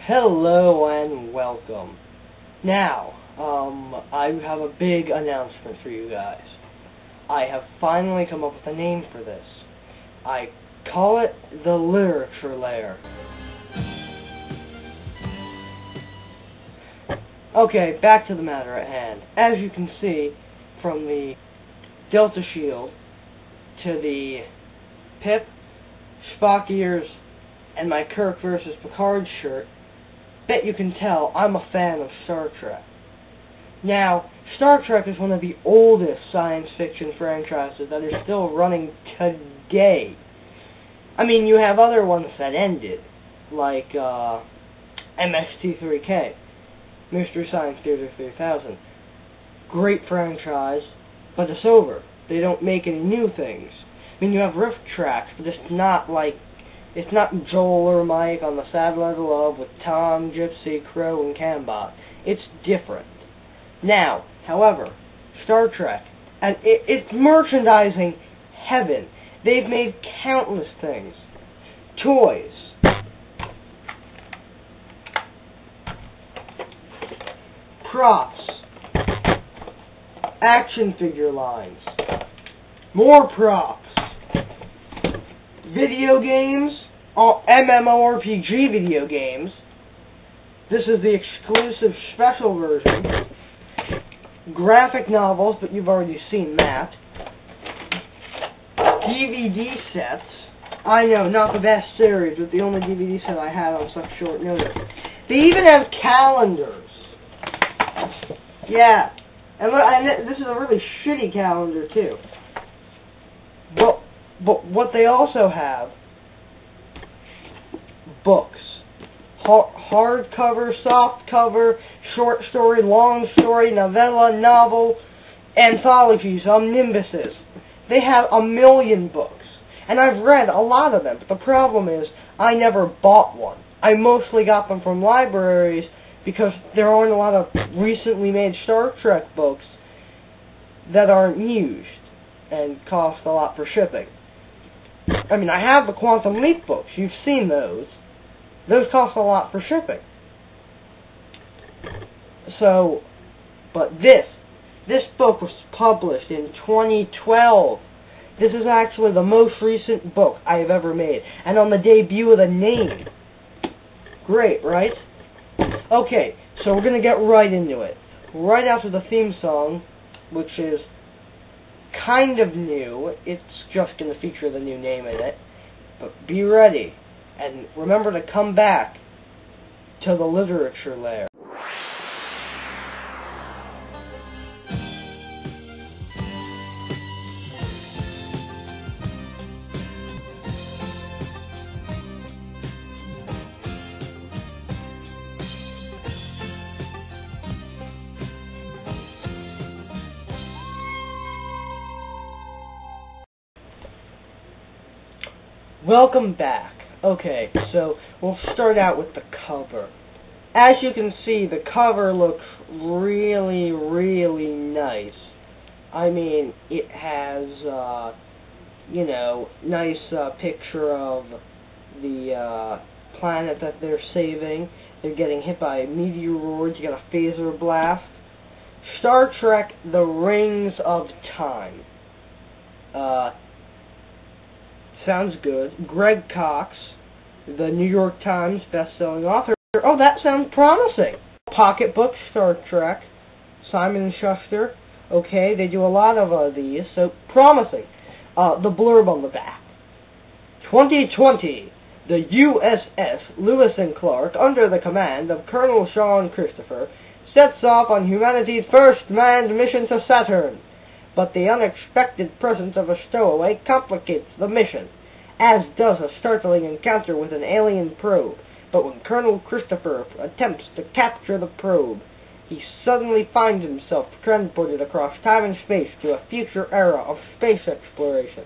Hello and welcome. Now, I have a big announcement for you guys. I have finally come up with a name for this. I call it the Lair. Okay, back to the matter at hand. As you can see, from the Delta Shield to the Pip, Spock ears, and my Kirk versus Picard shirt, bet you can tell I'm a fan of Star Trek. Now, Star Trek is one of the oldest science fiction franchises that is still running today. I mean, you have other ones that ended, like MST3K, Mystery Science Theater 3000. Great franchise, but it's over. They don't make any new things. I mean, you have riff tracks, but it's not Joel or Mike on the Satellite of Love with Tom, Gypsy, Crow, and Cambot. It's different. Now, however, Star Trek, and it's merchandising heaven. They've made countless things. Toys. Props. Action figure lines. More props. Video games. MMORPG video games. This is the exclusive special version. Graphic novels, but you've already seen that. DVD sets. I know, not the best series, but the only DVD set I had on such short notice. They even have calendars. Yeah. And this is a really shitty calendar, too. But what they also have, books. Hardcover, softcover, short story, long story, novella, novel, anthologies, omnibuses. They have 1 million books. And I've read a lot of them, but the problem is I never bought one. I mostly got them from libraries because there aren't a lot of recently made Star Trek books that aren't used and cost a lot for shipping. I mean, I have the Quantum Leap books. You've seen those. Those cost a lot for shipping. So, but this book was published in 2012. This is actually the most recent book I have ever made. And on the debut of the name. Great, right? Okay, so we're going to get right into it. Right after the theme song, which is kind of new. It's just going to feature the new name in it. But be ready. And remember to come back to the Literature Lair. Welcome back. Okay, so we'll start out with the cover. As you can see, the cover looks really, really nice. I mean, it has, nice picture of the planet that they're saving. They're getting hit by meteoroids. You got a phaser blast. Star Trek: The Rings of Time. Sounds good. Greg Cox, the New York Times best-selling author. Oh, that sounds promising. Pocketbook, Star Trek, Simon & Schuster. Okay, they do a lot of these, so promising. The blurb on the back. 2020, the USS Lewis and Clark, under the command of Colonel Sean Christopher, sets off on humanity's first manned mission to Saturn. But the unexpected presence of a stowaway complicates the mission, as does a startling encounter with an alien probe. But when Colonel Christopher attempts to capture the probe, he suddenly finds himself transported across time and space to a future era of space exploration.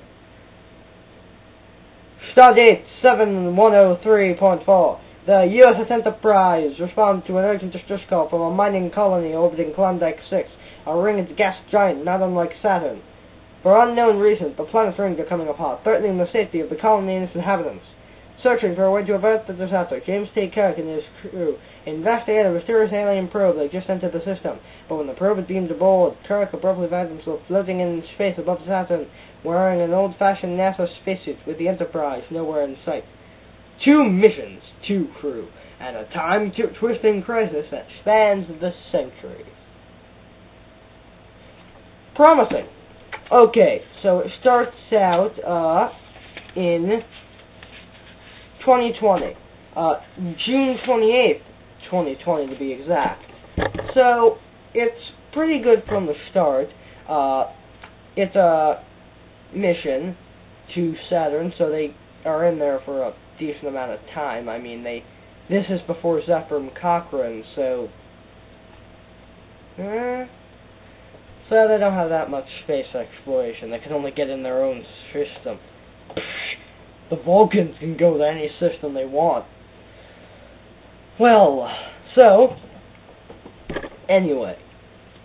Stardate 7103.4. The USS Enterprise responds to an urgent distress call from a mining colony orbiting Klondike 6, a ringed gas giant not unlike Saturn. For unknown reasons, the planet's rings are coming apart, threatening the safety of the colony and its inhabitants. Searching for a way to avert the disaster, James T. Kirk and his crew investigate a mysterious alien probe that just entered the system. But when the probe is beamed aboard, Kirk abruptly finds himself floating in space above Saturn, wearing an old-fashioned NASA spacesuit with the Enterprise nowhere in sight. 2 missions, 2 crew, and a time-twisting crisis that spans the centuries. Promising. Okay, so it starts out in 2020, June 28th, 2020 to be exact. So it's pretty good from the start. It's a mission to Saturn, so they are in there for a decent amount of time. I mean, this is before Zephyr Cochrane, so they don't have that much space exploration. They can only get in their own system. The Vulcans can go to any system they want. Well, so anyway,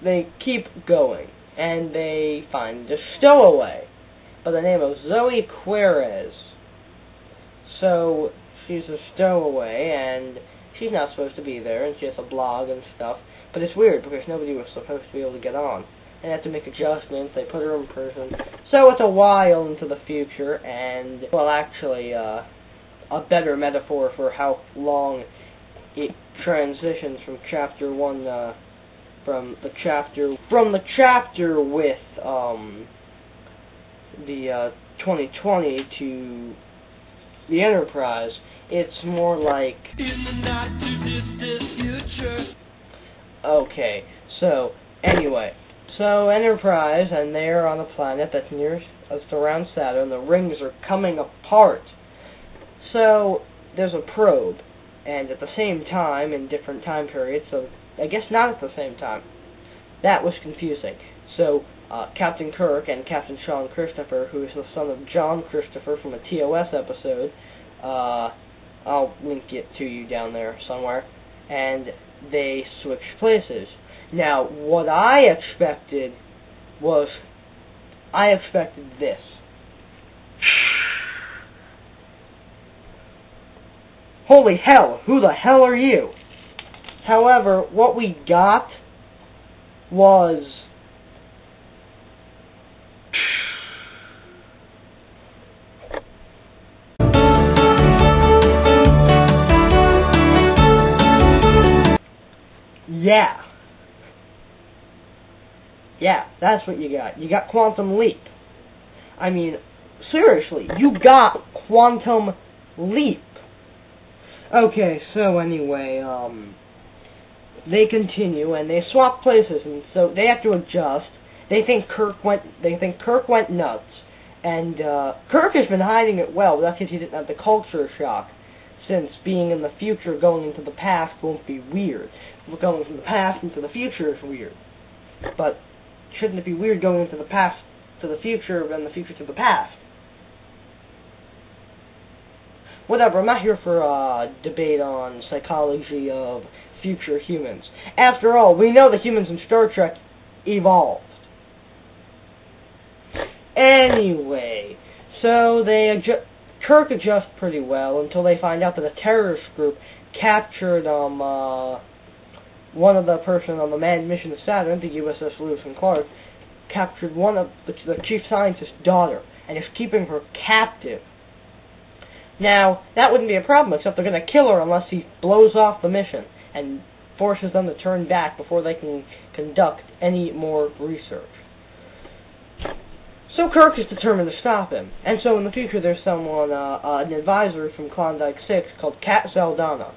they keep going, and they find a stowaway by the name of Zoe Querez. So she's a stowaway, and she's not supposed to be there, and she has a blog and stuff. But it's weird because nobody was supposed to be able to get on. They had to make adjustments. They put her in prison. So it's a while into the future, and well, actually, a better metaphor for how long it transitions from chapter 1, from the chapter with the 2020 to the Enterprise. It's more like in the not too distant future. Okay, so anyway. So Enterprise, and they're on a planet that's around Saturn. The rings are coming apart. So there's a probe, and at the same time, in different time periods, so I guess not at the same time. That was confusing. So Captain Kirk and Captain Sean Christopher, who is the son of John Christopher from a TOS episode, I'll link it to you down there somewhere, and they switch places. Now, what I expected this. Holy hell, who the hell are you? However, what we got was Yeah, that's what you got. You got Quantum Leap. I mean, seriously, you got Quantum Leap. Okay, so anyway, they continue and they swap places, and so they have to adjust. They think Kirk went nuts, and Kirk has been hiding it well. That's because he didn't have the culture shock, since being in the future going into the past won't be weird. Going from the past into the future is weird, but shouldn't it be weird going into the past to the future and the future to the past? Whatever, I'm not here for a debate on psychology of future humans. After all, we know the humans in Star Trek evolved. Anyway, so Kirk adjusts pretty well until they find out that a terrorist group captured one of the person on the manned mission to Saturn, the USS Lewis and Clark, captured one of the chief scientist's daughter and is keeping her captive. Now, that wouldn't be a problem, except they're going to kill her unless he blows off the mission and forces them to turn back before they can conduct any more research. So Kirk is determined to stop him, and so in the future there's someone, an advisor from Klondike 6 called Kat Zaldana,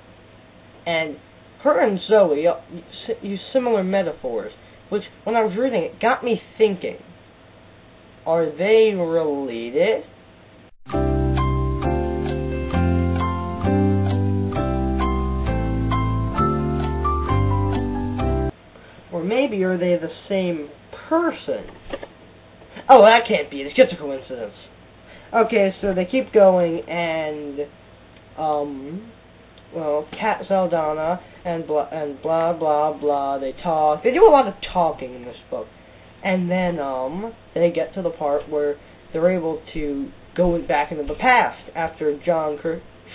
and her and Zoe use similar metaphors, which, when I was reading it, got me thinking, are they related? Or maybe are they the same person? Oh, that can't be. It's just a coincidence. Okay, so they keep going, and, well, Kat Zaldana and blah, blah, blah, they talk. They do a lot of talking in this book. And then, they get to the part where they're able to go back into the past after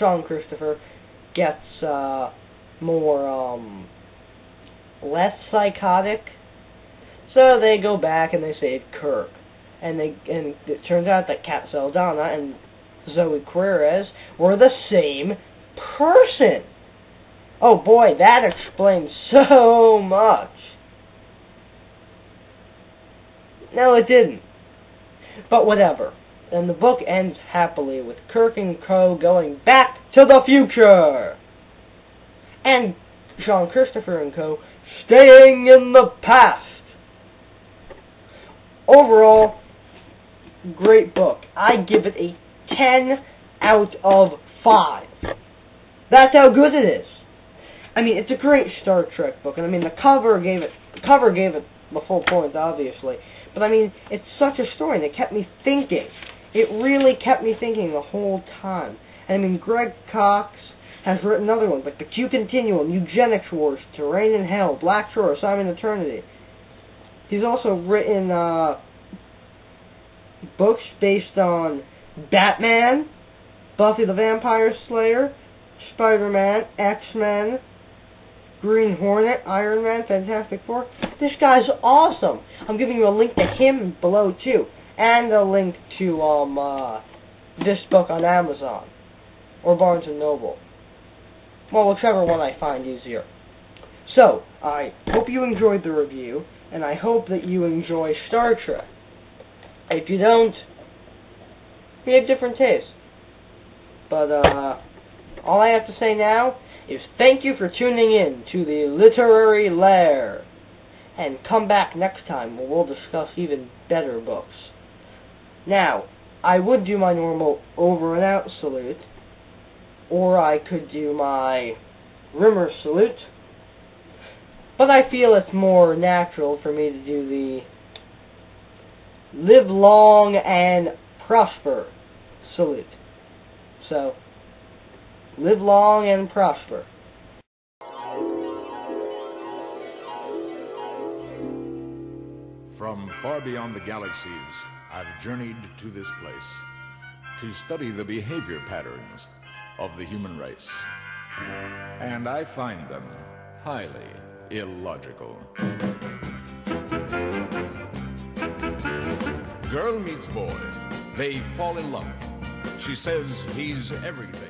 Sean Christopher gets less psychotic. So they go back and they save Kirk. And it turns out that Kat Saldana and Zoe Quirrez were the same person. Oh boy, that explains so much. No, it didn't. But whatever. And the book ends happily with Kirk and Co. going back to the future. And Sean Christopher and Co. staying in the past. Overall, great book. I give it a 10 out of 5. That's how good it is. I mean, it's a great Star Trek book, and I mean the cover gave it the full point, obviously. But I mean, it's such a story, and it kept me thinking. It really kept me thinking the whole time. And I mean, Greg Cox has written other ones like The Q Continuum, Eugenics Wars, Terrain in Hell, Black Shore, Assignment Eternity. He's also written books based on Batman, Buffy the Vampire Slayer, Spider-Man, X-Men, Green Hornet, Iron Man, Fantastic Four. This guy's awesome. I'm giving you a link to him below too, and a link to this book on Amazon or Barnes & Noble. Well, whichever one I find easier. So, I hope you enjoyed the review, and I hope that you enjoy Star Trek. If you don't, you have different tastes. But all I have to say now is thank you for tuning in to the Literary Lair. And come back next time where we'll discuss even better books. Now, I would do my normal over and out salute, or I could do my Rimmer salute, but I feel it's more natural for me to do the Live Long and Prosper salute. So, live long and prosper. From far beyond the galaxies, I've journeyed to this place to study the behavior patterns of the human race. And I find them highly illogical. Girl meets boy. They fall in love. She says he's everything.